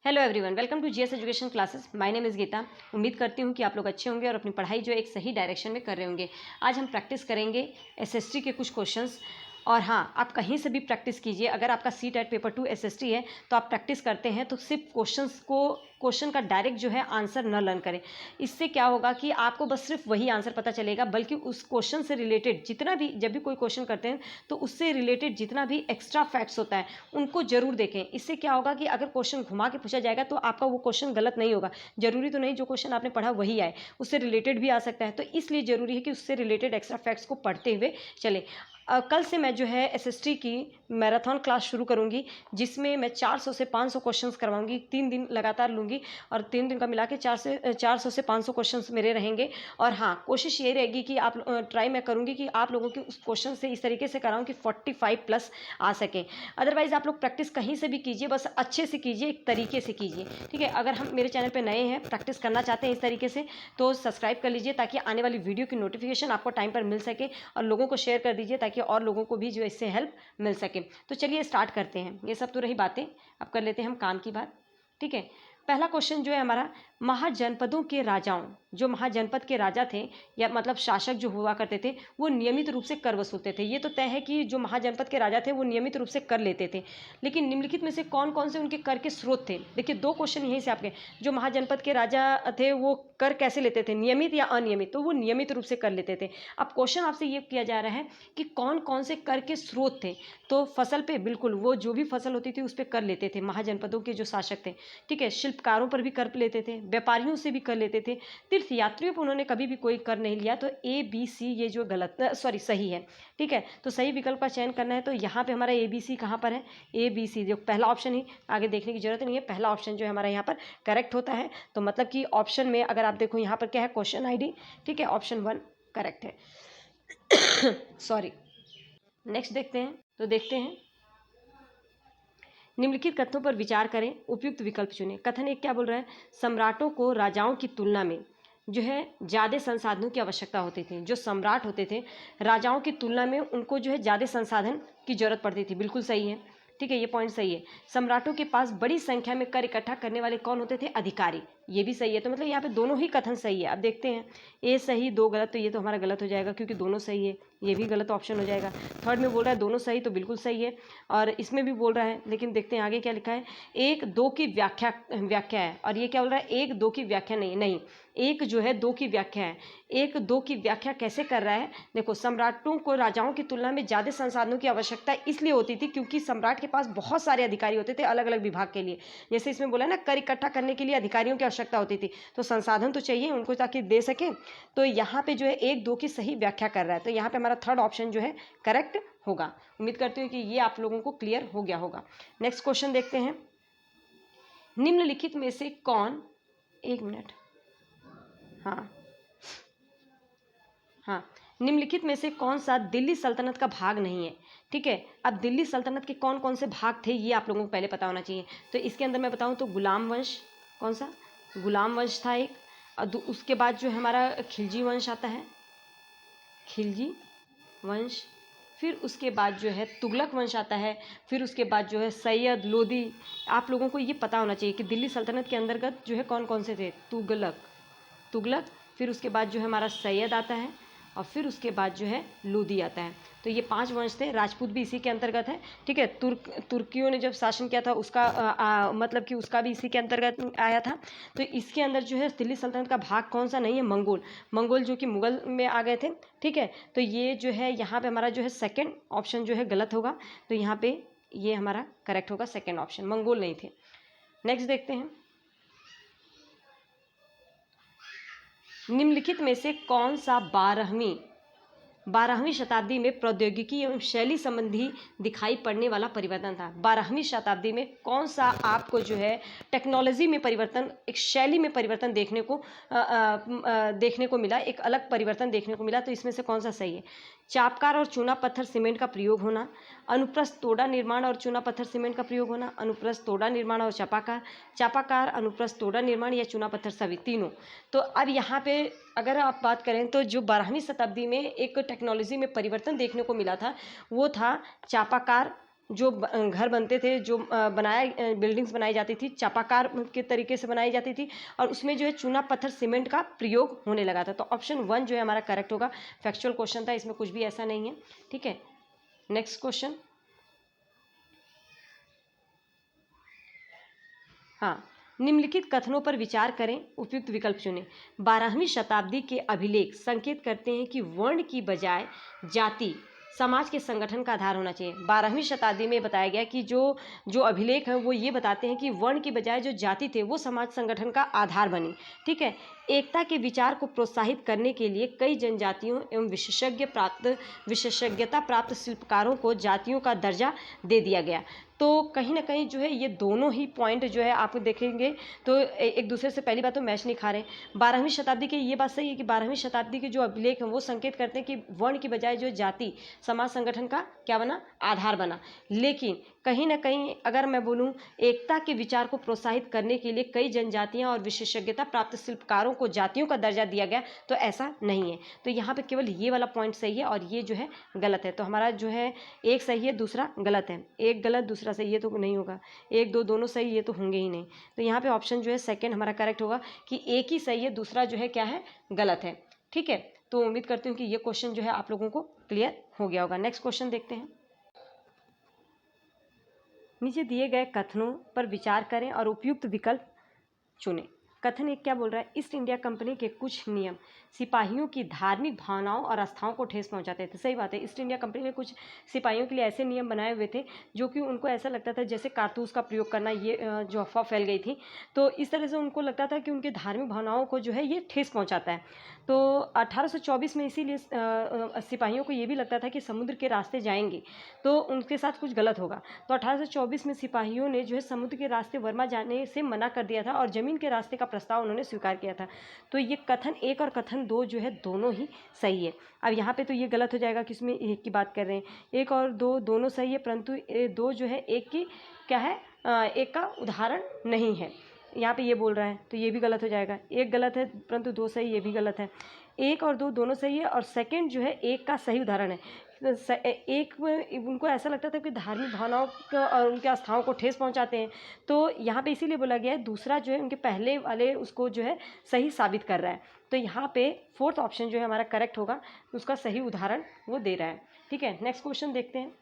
Hello everyone, welcome to GS education classes. My name is Geeta. उम्मीद करती हूँ कि आप लोग अच्छे होंगे और अपनी पढ़ाई जो एक सही डायरेक्शन में कर रहे होंगे। आज हम प्रैक्टिस करेंगे एसएसटी के कुछ क्वेश्चंस। और हाँ, आप कहीं से भी प्रैक्टिस कीजिए। अगर आपका सीटेट पेपर 2 एसएसटी है तो आप प्रैक्टिस करते हैं तो सिर्फ क्वेश्चन का डायरेक्ट जो है आंसर न लर्न करें। इससे क्या होगा कि आपको बस सिर्फ वही आंसर पता चलेगा, बल्कि उस क्वेश्चन से रिलेटेड जितना भी, जब भी कोई क्वेश्चन करते हैं तो उससे रिलेटेड जितना भी एक्स्ट्रा फैक्ट्स होता है उनको जरूर देखें। इससे क्या होगा कि अगर क्वेश्चन घुमा के पूछा जाएगा तो आपका वो क्वेश्चन गलत नहीं होगा। जरूरी तो नहीं जो क्वेश्चन आपने पढ़ा वही आए, उससे रिलेटेड भी आ सकता है। तो इसलिए जरूरी है कि उससे रिलेटेड एक्स्ट्रा फैक्ट्स को पढ़ते हुए चले। कल से मैं जो है एसएसटी की मैराथन क्लास शुरू करूंगी, जिसमें मैं 400 से 500 क्वेश्चंस करवाऊंगी। 3 दिन लगातार लूंगी और 3 दिन का मिला के 400 से 500 क्वेश्चंस मेरे रहेंगे। और हाँ, कोशिश ये रहेगी कि आप ट्राई मैं करूंगी कि आप लोगों के उस क्वेश्चन से इस तरीके से कराऊं कि 45 प्लस आ सके। अदरवाइज आप लोग प्रैक्टिस कहीं से भी कीजिए, बस अच्छे से कीजिए, एक तरीके से कीजिए, ठीक है। अगर हम मेरे चैनल पर नए हैं, प्रैक्टिस करना चाहते हैं इस तरीके से, तो सब्सक्राइब कर लीजिए ताकि आने वाली वीडियो की नोटिफिकेशन आपको टाइम पर मिल सके। और लोगों को शेयर कर दीजिए ताकि और लोगों को भी जो इससे हेल्प मिल सके। तो चलिए स्टार्ट करते हैं। ये सब तो रही बातें, अब कर लेते हैं हम काम की बात, ठीक है। पहला क्वेश्चन जो है हमारा, महाजनपदों के राजाओं, जो महाजनपद के राजा थे या मतलब शासक जो हुआ करते थे, वो नियमित रूप से कर वसूलते थे। ये तो तय है कि जो महाजनपद के राजा थे वो नियमित रूप से कर लेते थे। लेकिन निम्नलिखित में से कौन कौन से उनके कर के स्रोत थे? देखिए, दो क्वेश्चन यहीं से आपके, जो महाजनपद के राजा थे वो कर कैसे लेते थे, नियमित या अनियमित? तो वो नियमित रूप से कर लेते थे। अब क्वेश्चन आपसे ये किया जा रहा है कि कौन कौन से कर के स्रोत थे। तो फसल पे बिल्कुल, वो जो भी फसल होती थी उस पर कर लेते थे महाजनपदों के जो शासक थे, ठीक है। शिल्पकारों पर भी कर लेते थे, व्यापारियों से भी कर लेते थे, तीर्थ यात्रियों पर उन्होंने कभी भी कोई कर नहीं लिया। तो ए बी सी ये जो सही है, ठीक है। तो सही विकल्प का चयन करना है। तो यहाँ पे हमारा ए बी सी कहाँ पर है? ए बी सी जो पहला ऑप्शन ही, आगे देखने की जरूरत नहीं है, पहला ऑप्शन जो है हमारा यहाँ पर करेक्ट होता है। तो मतलब कि ऑप्शन में अगर आप देखो यहाँ पर क्या है, क्वेश्चन आईडी, ठीक है, ऑप्शन 1 करेक्ट है। सॉरी। नेक्स्ट देखते हैं। तो देखते हैं, निम्नलिखित कथनों पर विचार करें, उपयुक्त विकल्प चुनें। कथन एक क्या बोल रहा है? सम्राटों को राजाओं की तुलना में जो है ज़्यादा संसाधनों की आवश्यकता होती थी। जो सम्राट होते थे, राजाओं की तुलना में उनको जो है ज़्यादा संसाधन की जरूरत पड़ती थी। बिल्कुल सही है, ठीक है, ये पॉइंट सही है। सम्राटों के पास बड़ी संख्या में कर इकट्ठा करने वाले कौन होते थे? अधिकारी। ये भी सही है। तो मतलब यहाँ पे दोनों ही कथन सही है। अब देखते हैं, ए सही दो गलत, तो ये तो हमारा गलत हो जाएगा क्योंकि दोनों सही है। ये भी गलत ऑप्शन हो जाएगा। थर्ड में बोल रहा है दोनों सही, तो बिल्कुल सही है। और इसमें भी बोल रहा है, लेकिन देखते हैं आगे क्या लिखा है। एक दो की व्याख्या है, और ये क्या बोल रहा है? एक दो की व्याख्या नहीं, नहीं, एक जो है दो की व्याख्या है। एक दो की व्याख्या कैसे कर रहा है? देखो, सम्राटों को राजाओं की तुलना में ज़्यादा संसाधनों की आवश्यकता इसलिए होती थी क्योंकि सम्राट के पास बहुत सारे अधिकारी होते थे अलग अलग विभाग के लिए। जैसे इसमें बोला ना, कर इकट्ठा करने के लिए अधिकारियों की आवश्यकता होती थी, तो संसाधन तो चाहिए उनको ताकि दे सके। तो यहाँ पे जो है एक दो की सही व्याख्या कर रहा है। तो यहाँ पे हमारा थर्ड ऑप्शन जो है करेक्ट होगा। उम्मीद करती हूँ कि ये आप लोगों को क्लियर हो गया होगा। नेक्स्ट क्वेश्चन देखते हैं, निम्नलिखित में से कौन, एक मिनट, हाँ, निम्नलिखित में से कौन सा दिल्ली सल्तनत का भाग नहीं है? ठीक है। अब दिल्ली सल्तनत के कौन कौन से भाग थे ये आप लोगों को पहले पता होना चाहिए। तो इसके अंदर मैं बताऊं तो गुलाम वंश, कौन सा? गुलाम वंश था एक। और उसके बाद जो हमारा खिलजी वंश आता है, खिलजी वंश। फिर उसके बाद जो है तुगलक वंश आता है। फिर उसके बाद जो है सैयद लोदी। आप लोगों को ये पता होना चाहिए कि दिल्ली सल्तनत के अंतर्गत जो है कौन कौन से थे। तुगलक, फिर उसके बाद जो है हमारा सैयद आता है, और फिर उसके बाद जो है लोदी आता है। तो ये 5 वंश थे। राजपूत भी इसी के अंतर्गत है, ठीक है। तुर्कियों ने जब शासन किया था उसका मतलब कि उसका भी इसी के अंतर्गत आया था। तो इसके अंदर जो है दिल्ली सल्तनत का भाग कौन सा नहीं है? मंगोल जो कि मुगल में आ गए थे, ठीक है। तो ये जो है यहाँ पे हमारा जो है सेकेंड ऑप्शन जो है गलत होगा। तो यहाँ पे ये हमारा करेक्ट होगा, सेकेंड ऑप्शन, मंगोल नहीं थे। नेक्स्ट देखते हैं, निम्नलिखित में से कौन सा 12वीं शताब्दी में प्रौद्योगिकी एवं शैली संबंधी दिखाई पड़ने वाला परिवर्तन था? 12वीं शताब्दी में कौन सा आपको जो है टेक्नोलॉजी में परिवर्तन, एक शैली में परिवर्तन देखने को मिला, एक अलग परिवर्तन देखने को मिला? तो इसमें से कौन सा सही है? चापकार और चूना पत्थर सीमेंट का प्रयोग होना, अनुप्रस्थ तोड़ा निर्माण और चूना पत्थर सीमेंट का प्रयोग होना, अनुप्रस्थ तोड़ा निर्माण और चापाकार अनुप्रस्थ तोड़ा निर्माण, या चूना पत्थर, सभी तीनों। तो अब यहाँ पे अगर आप बात करें तो जो 12वीं शताब्दी में एक टेक्नोलॉजी में परिवर्तन देखने को मिला था वो था चापाकार जो घर बनते थे, जो बिल्डिंग्स बनाई जाती थी, चापाकार के तरीके से बनाई जाती थी, और उसमें जो है चूना पत्थर सीमेंट का प्रयोग होने लगा था। तो ऑप्शन 1 जो है हमारा करेक्ट होगा। फैक्चुअल क्वेश्चन था, इसमें कुछ भी ऐसा नहीं है। ठीक है, नेक्स्ट क्वेश्चन। हाँ, निम्नलिखित कथनों पर विचार करें, उपयुक्त विकल्प चुनें। 12वीं शताब्दी के अभिलेख संकेत करते हैं कि वर्ण की बजाय जाति समाज के संगठन का आधार होना चाहिए। 12वीं शताब्दी में बताया गया कि जो जो अभिलेख हैं वो ये बताते हैं कि वर्ण की बजाय जो जाति थे वो समाज संगठन का आधार बनी। ठीक है, एकता के विचार को प्रोत्साहित करने के लिए कई जनजातियों एवं विशेषज्ञता प्राप्त शिल्पकारों को जातियों का दर्जा दे दिया गया। तो कहीं ना कहीं जो है ये दोनों ही पॉइंट जो है आप देखेंगे तो एक दूसरे से पहली बात तो मैच नहीं खा रहे। 12वीं शताब्दी की ये बात सही है कि 12वीं शताब्दी के जो अभिलेख हैं वो संकेत करते हैं कि वर्ण की बजाय जो जाति समाज संगठन का क्या बना, आधार बना। लेकिन कहीं ना कहीं अगर मैं बोलूँ एकता के विचार को प्रोत्साहित करने के लिए कई जनजातियां और विशेषज्ञता प्राप्त शिल्पकारों को जातियों का दर्जा दिया गया, तो ऐसा नहीं है। तो यहाँ पे केवल ये वाला पॉइंट सही है और ये जो है गलत है। तो हमारा जो है एक सही है, दूसरा गलत है। एक गलत दूसरा सही, ये तो नहीं होगा। एक दो दोनों सही, ये तो होंगे ही नहीं। तो यहाँ पे ऑप्शन जो है सेकंड हमारा करेक्ट होगा कि एक ही सही है, दूसरा जो है क्या है, गलत है। ठीक है, तो उम्मीद करती हूँ कि ये क्वेश्चन जो है आप लोगों को क्लियर हो गया होगा। नेक्स्ट क्वेश्चन देखते हैं। नीचे दिए गए कथनों पर विचार करें और उपयुक्त विकल्प चुनें। कथन एक क्या बोल रहा है, ईस्ट इंडिया कंपनी के कुछ नियम सिपाहियों की धार्मिक भावनाओं और आस्थाओं को ठेस पहुंचाते थे। सही बात है, ईस्ट इंडिया कंपनी ने कुछ सिपाहियों के लिए ऐसे नियम बनाए हुए थे जो कि उनको ऐसा लगता था जैसे कारतूस का प्रयोग करना, ये जो अफवाह फैल गई थी, तो इस तरह से उनको लगता था कि उनके धार्मिक भावनाओं को जो है ये ठेस पहुँचाता है। तो 1824 में इसीलिए सिपाहियों को ये भी लगता था कि समुद्र के रास्ते जाएंगे तो उनके साथ कुछ गलत होगा। तो 1824 में सिपाहियों ने जो है समुद्र के रास्ते वर्मा जाने से मना कर दिया था और ज़मीन के रास्ते का प्रस्ताव उन्होंने स्वीकार किया था। तो ये कथन 1 और कथन 2 जो है दोनों ही सही है। अब यहाँ पे तो ये गलत हो जाएगा कि इसमें 1 की बात कर रहे हैं। 1 और 2 दोनों सही है, परंतु 2 जो है 1 की क्या है, 1 का उदाहरण नहीं है। यहाँ पे ये बोल रहा है तो ये भी गलत हो जाएगा। 1 गलत है परंतु 2 सही, ये भी गलत है। 1 और 2 दोनों सही है और सेकंड जो है 1 का सही उदाहरण है। एक उनको ऐसा लगता था कि धार्मिक भावनाओं और उनके आस्थाओं को ठेस पहुंचाते हैं, तो यहाँ पे इसीलिए बोला गया है। दूसरा जो है उनके पहले वाले उसको जो है सही साबित कर रहा है। तो यहाँ पे 4th ऑप्शन जो है हमारा करेक्ट होगा, उसका सही उदाहरण वो दे रहा है। ठीक है, नेक्स्ट क्वेश्चन देखते हैं।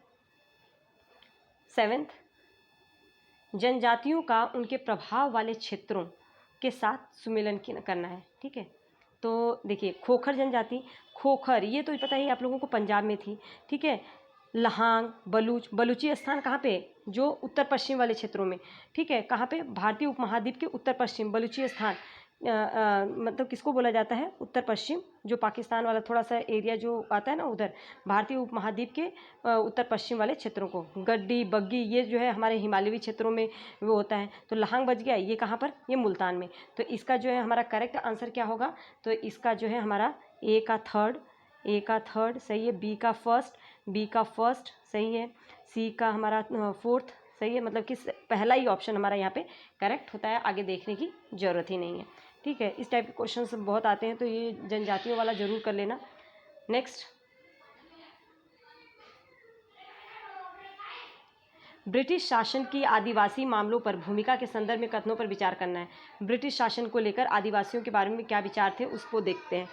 7th, जनजातियों का उनके प्रभाव वाले क्षेत्रों के साथ सुमेलन करना है। ठीक है, तो देखिए खोखर जनजाति, खोखर ये तो पता ही आप लोगों को पंजाब में थी। ठीक है, लहांग, बलूची स्थान कहाँ पे, जो उत्तर पश्चिम वाले क्षेत्रों में। ठीक है, कहाँ पे, भारतीय उपमहाद्वीप के उत्तर पश्चिम बलूची स्थान मतलब किसको बोला जाता है, उत्तर पश्चिम, जो पाकिस्तान वाला थोड़ा सा एरिया जो आता है ना उधर, भारतीय उपमहाद्वीप के उत्तर पश्चिम वाले क्षेत्रों को। गड्डी बग्गी ये जो है हमारे हिमालयी क्षेत्रों में वो होता है। तो लहांग बच गया, ये कहाँ पर, ये मुल्तान में। तो इसका जो है हमारा करेक्ट आंसर क्या होगा, तो इसका जो है हमारा ए का थर्ड सही है, बी का फर्स्ट सही है, सी का हमारा 4th सही है। मतलब कि पहला ही ऑप्शन हमारा यहाँ पे करेक्ट होता है, आगे देखने की ज़रूरत ही नहीं है। ठीक है, इस टाइप के क्वेश्चन बहुत आते हैं, तो ये जनजातियों वाला ज़रूर कर लेना। नेक्स्ट, ब्रिटिश शासन की आदिवासी मामलों पर भूमिका के संदर्भ में कथनों पर विचार करना है। ब्रिटिश शासन को लेकर आदिवासियों के बारे में क्या विचार थे उसको देखते हैं।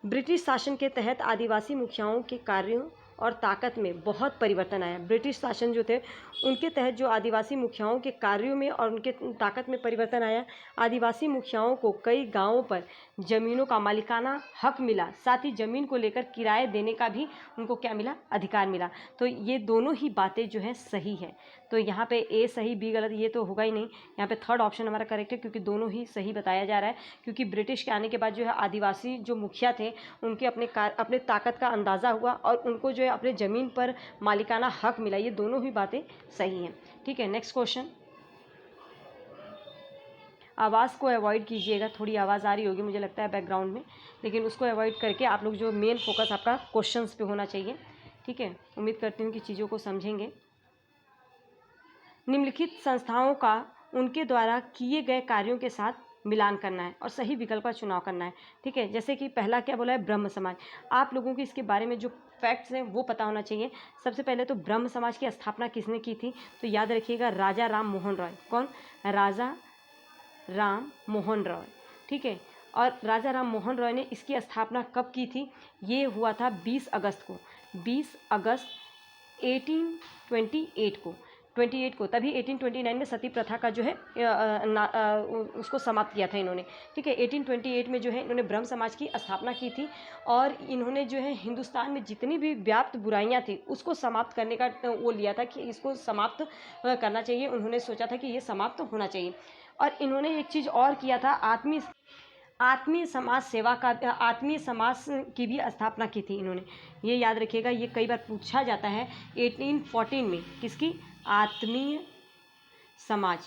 ब्रिटिश शासन के तहत आदिवासी मुखियाओं के कार्यों और ताकत में बहुत परिवर्तन आया। ब्रिटिश शासन जो थे उनके तहत जो आदिवासी मुखियाओं के कार्यों में और उनके ताकत में परिवर्तन आया। आदिवासी मुखियाओं को कई गांवों पर ज़मीनों का मालिकाना हक मिला, साथ ही ज़मीन को लेकर किराए देने का भी उनको क्या मिला, अधिकार मिला। तो ये दोनों ही बातें जो हैं सही है। तो यहाँ पे ए सही बी गलत ये तो होगा ही नहीं। यहाँ पे 3rd ऑप्शन हमारा करेक्ट है, क्योंकि दोनों ही सही बताया जा रहा है। क्योंकि ब्रिटिश के आने के बाद जो है आदिवासी जो मुखिया थे उनके अपने ताकत का अंदाज़ा हुआ और उनको जो है अपने ज़मीन पर मालिकाना हक मिला। ये दोनों ही बातें सही हैं। ठीक है, नेक्स्ट क्वेश्चन। आवाज़ को अवॉइड कीजिएगा, थोड़ी आवाज़ आ रही होगी मुझे लगता है बैकग्राउंड में, लेकिन उसको अवॉइड करके आप लोग जो मेन फोकस आपका क्वेश्चंस पे होना चाहिए। ठीक है, उम्मीद करती हूँ कि चीज़ों को समझेंगे। निम्नलिखित संस्थाओं का उनके द्वारा किए गए कार्यों के साथ मिलान करना है और सही विकल्प का चुनाव करना है। ठीक है, जैसे कि पहला क्या बोला है, ब्रह्म समाज। आप लोगों को इसके बारे में जो फैक्ट्स हैं वो पता होना चाहिए। सबसे पहले तो ब्रह्म समाज की स्थापना किसने की थी, तो याद रखिएगा राजा राम मोहन रॉय। कौन? राजा राम मोहन रॉय, ठीक है। और राजा राम मोहन रॉय ने इसकी स्थापना कब की थी, ये हुआ था 20 अगस्त को, 20 अगस्त 1828 को। तभी 1829 में सती प्रथा का जो है उसको समाप्त किया था इन्होंने, ठीक है। 1828 में जो है इन्होंने ब्रह्म समाज की स्थापना की थी और इन्होंने जो है हिंदुस्तान में जितनी भी व्याप्त बुराइयां थी उसको समाप्त करने का वो लिया था कि इसको समाप्त करना चाहिए। उन्होंने सोचा था कि ये समाप्त होना चाहिए। और इन्होंने एक चीज़ और किया था, आत्मीय समाज सेवा का, आत्मीय समाज की भी स्थापना की थी इन्होंने। ये याद रखिएगा, ये कई बार पूछा जाता है। 1814 में किसकी? आत्मीय समाज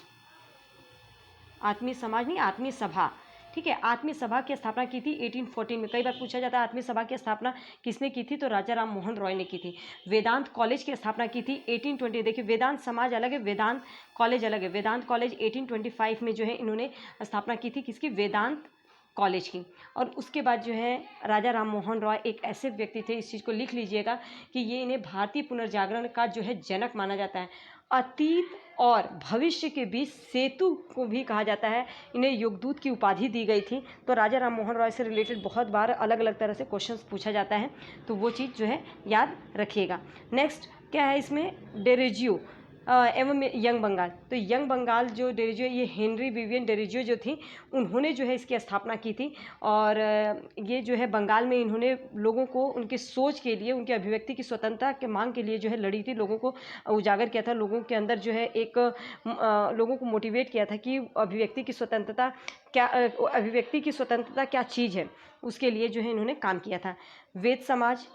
नहीं, आत्मीय सभा, ठीक है। आत्मीय सभा की स्थापना की थी 1814 में। कई बार पूछा जाता है आत्मीय सभा की स्थापना किसने की थी, तो राजा राम मोहन रॉय ने की थी। वेदांत कॉलेज की स्थापना की थी 1820। देखिए वेदांत समाज अलग है, वेदांत कॉलेज अलग है। वेदांत कॉलेज 1825 में जो है इन्होंने स्थापना की थी, किसकी? वेदांत कॉलेज की। और उसके बाद जो है राजा राम मोहन रॉय एक ऐसे व्यक्ति थे, इस चीज़ को लिख लीजिएगा कि ये इन्हें भारतीय पुनर्जागरण का जो है जनक माना जाता है। अतीत और भविष्य के बीच सेतु को भी कहा जाता है। इन्हें योगदूत की उपाधि दी गई थी। तो राजा राम मोहन रॉय से रिलेटेड बहुत बार अलग अलग तरह से क्वेश्चंस पूछा जाता है, तो वो चीज़ जो है याद रखिएगा। नेक्स्ट क्या है इसमें? डेरोजियो एवं यंग बंगाल। तो यंग बंगाल जो डेरोजियो, ये हेनरी विवियन डेरोजियो जो थी, उन्होंने जो है इसकी स्थापना की थी। और ये जो है बंगाल में इन्होंने लोगों को उनके सोच के लिए, उनके अभिव्यक्ति की स्वतंत्रता के मांग के लिए जो है लड़ी थी, लोगों को उजागर किया था, लोगों के अंदर जो है एक लोगों को मोटिवेट किया था कि अभिव्यक्ति की स्वतंत्रता क्या चीज़ है, उसके लिए जो है इन्होंने काम किया था। वेद समाज,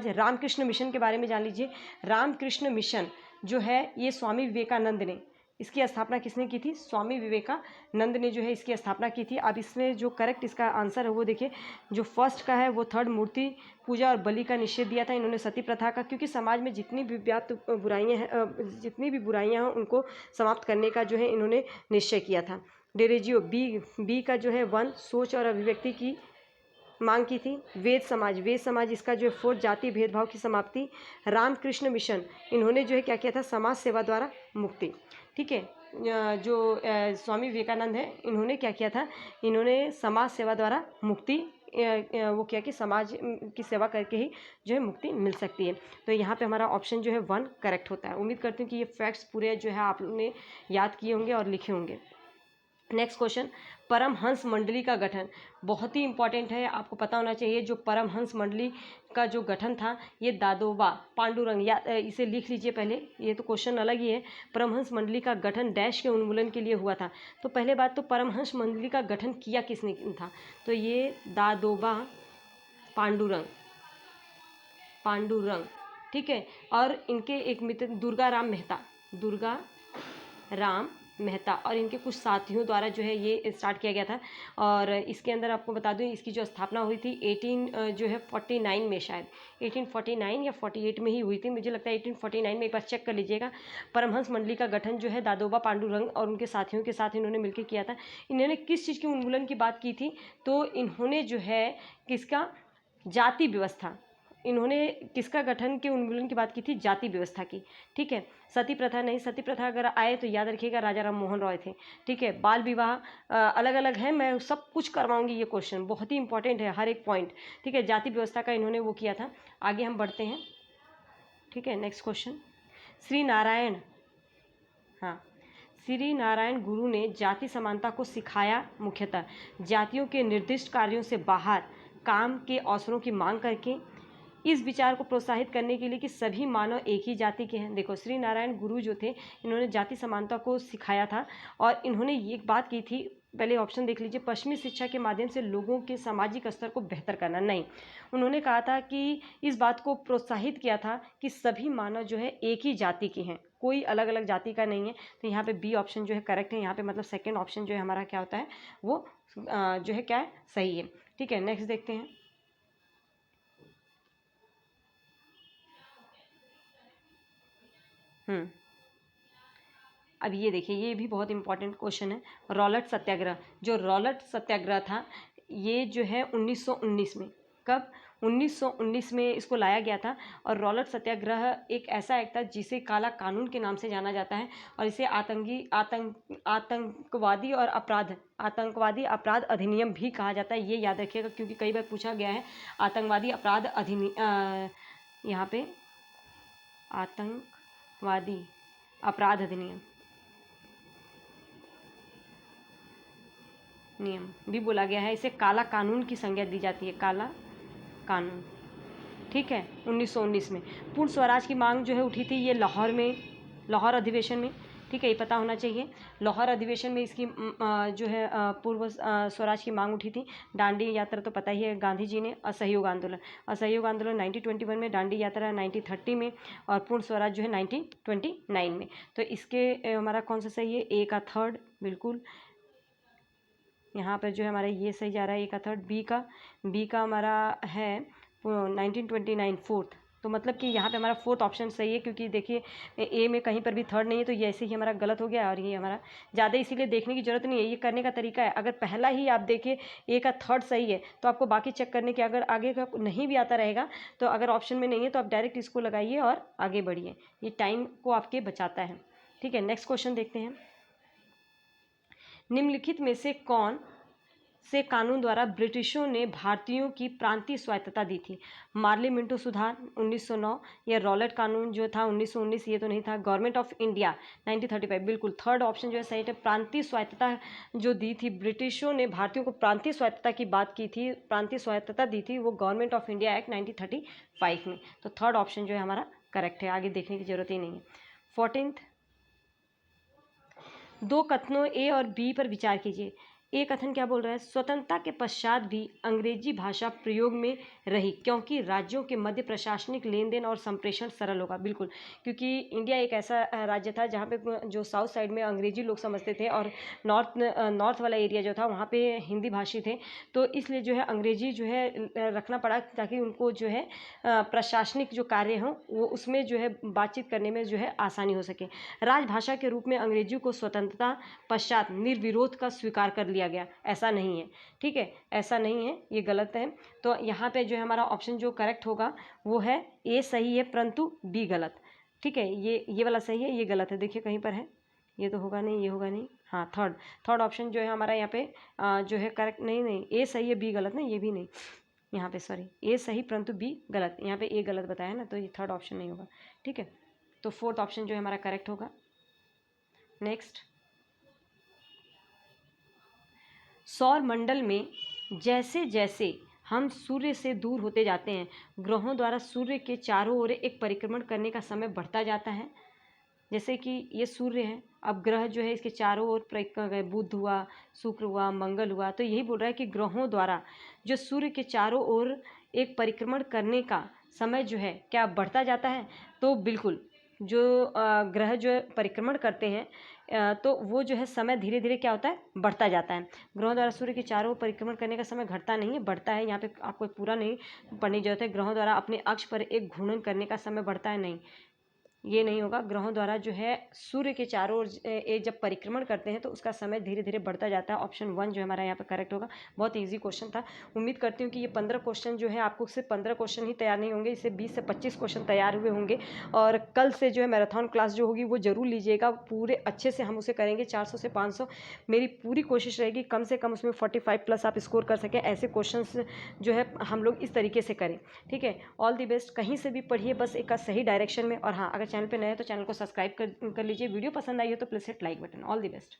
रामकृष्ण मिशन के बारे में जान लीजिए। रामकृष्ण मिशन जो है ये स्वामी विवेकानंद ने, इसकी स्थापना किसने की थी? स्वामी विवेकानंद ने जो है इसकी स्थापना की थी। अब इसमें जो करेक्ट इसका आंसर है वो देखिए, जो फर्स्ट का है वो थर्ड, मूर्ति पूजा और बलि का निषेध दिया था इन्होंने, सती प्रथा का, क्योंकि समाज में जितनी भी व्याप्त बुराइयां हैं उनको समाप्त करने का जो है इन्होंने निश्चय किया था। डेरोजियो बी का जो है 1, सोच और अभिव्यक्ति की मांग की थी। वेद समाज इसका जो है 4, जाति भेदभाव की समाप्ति। रामकृष्ण मिशन, इन्होंने जो है क्या किया था? समाज सेवा द्वारा मुक्ति, ठीक है। जो स्वामी विवेकानंद है, इन्होंने क्या किया था? इन्होंने समाज सेवा द्वारा मुक्ति वो किया कि समाज की सेवा करके ही जो है मुक्ति मिल सकती है। तो यहाँ पे हमारा ऑप्शन जो है 1 करेक्ट होता है। उम्मीद करती हूँ कि ये फैक्ट्स पूरे जो है आप लोगों ने याद किए होंगे और लिखे होंगे। नेक्स्ट क्वेश्चन, परमहंस मंडली का गठन बहुत ही इंपॉर्टेंट है, आपको पता होना चाहिए। जो परमहंस मंडली का जो गठन था, ये दादोबा पांडुरंग, या इसे लिख लीजिए पहले, ये तो क्वेश्चन अलग ही है। परमहंस मंडली का गठन डैश के उन्मूलन के लिए हुआ था। तो पहले बात तो परमहंस मंडली का गठन किया किसने था, तो ये दादोबा पांडुरंग, ठीक है। और इनके एक मित्र दुर्गा राम मेहता और इनके कुछ साथियों द्वारा जो है ये स्टार्ट किया गया था। और इसके अंदर आपको बता दूं इसकी जो स्थापना हुई थी 1849 में, शायद 1849 या 48 में ही हुई थी, मुझे लगता है 1849 में, एक बार चेक कर लीजिएगा। परमहंस मंडली का गठन जो है दादोबा पांडुरंग और उनके साथियों के साथ इन्होंने मिलकर किया था। इन्होंने किस चीज़ के उन्मूलन की बात की थी, तो इन्होंने जो है किसका? जाति व्यवस्था, इन्होंने किसका गठन के उन्मूलन की बात की थी? जाति व्यवस्था की, ठीक है। सती प्रथा नहीं, सती प्रथा अगर आए तो याद रखिएगा राजा राम मोहन रॉय थे, ठीक है। बाल विवाह अलग अलग है, मैं सब कुछ करवाऊंगी, ये क्वेश्चन बहुत ही इंपॉर्टेंट है, हर एक पॉइंट, ठीक है। जाति व्यवस्था का इन्होंने वो किया था। आगे हम बढ़ते हैं, ठीक है। नेक्स्ट क्वेश्चन, श्री नारायण गुरु ने जाति समानता को सिखाया, मुख्यतः जातियों के निर्दिष्ट कार्यों से बाहर काम के अवसरों की मांग करके, इस विचार को प्रोत्साहित करने के लिए कि सभी मानव एक ही जाति के हैं। देखो श्री नारायण गुरु जो थे, इन्होंने जाति समानता को सिखाया था और इन्होंने ये बात की थी, पहले ऑप्शन देख लीजिए, पश्चिमी शिक्षा के माध्यम से लोगों के सामाजिक स्तर को बेहतर करना। नहीं, उन्होंने कहा था कि इस बात को प्रोत्साहित किया था कि सभी मानव जो है एक ही जाति के हैं, कोई अलग अलग जाति का नहीं है। तो यहाँ पे बी ऑप्शन जो है करेक्ट है। यहाँ पे मतलब सेकेंड ऑप्शन जो है हमारा क्या होता है, वो जो है क्या है, सही है, ठीक है। नेक्स्ट देखते हैं, अब ये देखिए, ये भी बहुत इंपॉर्टेंट क्वेश्चन है। रॉलेट सत्याग्रह, जो रॉलेट सत्याग्रह था ये जो है 1919 में, कब? 1919 में इसको लाया गया था। और रॉलेट सत्याग्रह एक ऐसा एक्ट था जिसे काला कानून के नाम से जाना जाता है और इसे आतंकवादी अपराध अधिनियम भी कहा जाता है। ये याद रखिएगा क्योंकि कई बार पूछा गया है। आतंकवादी अपराध अधिनियम, यहाँ पे आतंकवादी अपराध अधिनियम भी बोला गया है। इसे काला कानून की संज्ञा दी जाती है, काला कानून। ठीक है, 1919 में पूर्ण स्वराज की मांग जो है उठी थी ये लाहौर अधिवेशन में। ठीक है, ये पता होना चाहिए। लाहौर अधिवेशन में इसकी जो है पूर्व स्वराज की मांग उठी थी। दांडी यात्रा तो पता ही है, गांधी जी ने। असहयोग आंदोलन 1921 में, दांडी यात्रा 1930 में और पूर्ण स्वराज जो है 1929 में। तो इसके हमारा कौन सा सही है? ए का थर्ड, बिल्कुल। यहाँ पर जो है हमारा ये सही जा रहा है, ए का थर्ड। बी का हमारा है 1929 फोर्थ। तो मतलब कि यहाँ पे हमारा फोर्थ ऑप्शन सही है क्योंकि देखिए ए में कहीं पर भी थर्ड नहीं है, तो ये ऐसे ही हमारा गलत हो गया। और ये हमारा ज़्यादा इसीलिए देखने की ज़रूरत नहीं है, ये करने का तरीका है। अगर पहला ही आप देखिए ए का थर्ड सही है तो आपको बाकी चेक करने के, अगर आगे का नहीं भी आता रहेगा तो अगर ऑप्शन में नहीं है तो आप डायरेक्ट इसको लगाइए और आगे बढ़िए। ये टाइम को आपके बचाता है। ठीक है, नेक्स्ट क्वेश्चन देखते हैं। निम्नलिखित में से कौन से कानून द्वारा ब्रिटिशों ने भारतीयों की प्रांतीय स्वायत्तता दी थी? मार्ली मिंटो सुधार 1909, या रॉलेट कानून जो था 1919, ये तो नहीं था। गवर्नमेंट ऑफ इंडिया 1935, बिल्कुल थर्ड ऑप्शन जो है सही है। प्रांतीय स्वायत्तता जो दी थी ब्रिटिशों ने, भारतीयों को प्रांतीय स्वायत्तता की बात की थी, प्रांतीय स्वायत्तता दी थी वो गवर्नमेंट ऑफ इंडिया एक्ट 1935 में। तो थर्ड ऑप्शन जो है हमारा करेक्ट है, आगे देखने की जरूरत ही नहीं है। 14th, दो कथनों ए और बी पर विचार कीजिए। ए कथन क्या बोल रहा है? स्वतंत्रता के पश्चात भी अंग्रेजी भाषा प्रयोग में रही क्योंकि राज्यों के मध्य प्रशासनिक लेन देन और संप्रेषण सरल होगा। बिल्कुल, क्योंकि इंडिया एक ऐसा राज्य था जहाँ पे जो साउथ साइड में अंग्रेजी लोग समझते थे और नॉर्थ वाला एरिया जो था वहाँ पे हिंदी भाषी थे। तो इसलिए जो है अंग्रेजी जो है रखना पड़ा ताकि उनको जो है प्रशासनिक जो कार्य हों वो उसमें जो है बातचीत करने में जो है आसानी हो सके। राजभाषा के रूप में अंग्रेजी को स्वतंत्रता पश्चात निर्विरोध का स्वीकार कर लिया गया, ऐसा नहीं है। ठीक है, ऐसा नहीं है, ये गलत है। तो यहाँ पे जो है हमारा ऑप्शन जो करेक्ट होगा वो है ए सही है परंतु बी गलत। ठीक है, ये वाला सही है, ये गलत है। देखिए कहीं पर है, ये तो होगा नहीं, ये होगा नहीं। हाँ, थर्ड ऑप्शन जो है हमारा यहाँ पे जो है करेक्ट, नहीं ए सही है बी गलत, नहीं ये भी नहीं, यहाँ पे सॉरी, ए सही परंतु बी गलत। यहाँ पे ए गलत बताया ना, तो ये थर्ड ऑप्शन नहीं होगा। ठीक है, तो फोर्थ ऑप्शन जो है हमारा करेक्ट होगा। नेक्स्ट, सौर मंडल में जैसे जैसे हम सूर्य से दूर होते जाते हैं, ग्रहों द्वारा सूर्य के चारों ओर एक परिक्रमण करने का समय बढ़ता जाता है। जैसे कि ये सूर्य है, अब ग्रह जो है इसके चारों ओर परिक्रमा गए, बुध हुआ, शुक्र हुआ, मंगल हुआ। तो यही बोल रहा है कि ग्रहों द्वारा जो सूर्य के चारों ओर एक परिक्रमण करने का समय जो है क्या बढ़ता जाता है? तो बिल्कुल, जो ग्रह जो परिक्रमण करते हैं तो वो जो है समय धीरे धीरे क्या होता है, बढ़ता जाता है। ग्रहों द्वारा सूर्य के चारों ओर परिक्रमण करने का समय घटता नहीं है, बढ़ता है। यहाँ पे आपको पूरा नहीं पढ़ने की जरूरत है। ग्रहों द्वारा अपने अक्ष पर एक घूर्णन करने का समय बढ़ता है, नहीं, ये नहीं होगा। ग्रहों द्वारा जो है सूर्य के चारों ओर जब परिक्रमण करते हैं तो उसका समय धीरे धीरे बढ़ता जाता है। ऑप्शन 1 जो हमारा यहाँ पे करेक्ट होगा। बहुत इजी क्वेश्चन था। उम्मीद करती हूँ कि ये 15 क्वेश्चन जो है आपको सिर्फ 15 क्वेश्चन ही तैयार नहीं होंगे, इससे 20 से 25 क्वेश्चन तैयार हुए होंगे। और कल से जो है मैराथन क्लास जो होगी वो जरूर लीजिएगा, पूरे अच्छे से हम उसे करेंगे। 400 से 500 मेरी पूरी कोशिश रहेगी कम से कम उसमें 45 प्लस आप स्कोर कर सकें। ऐसे क्वेश्चन जो है हम लोग इस तरीके से करें। ठीक है, ऑल द बेस्ट। कहीं से भी पढ़िए, बस एक सही डायरेक्शन में। और हाँ, अगर चैनल पर नए हैं तो चैनल को सब्सक्राइब कर लीजिए। वीडियो पसंद आई हो तो please hit like button. All the best.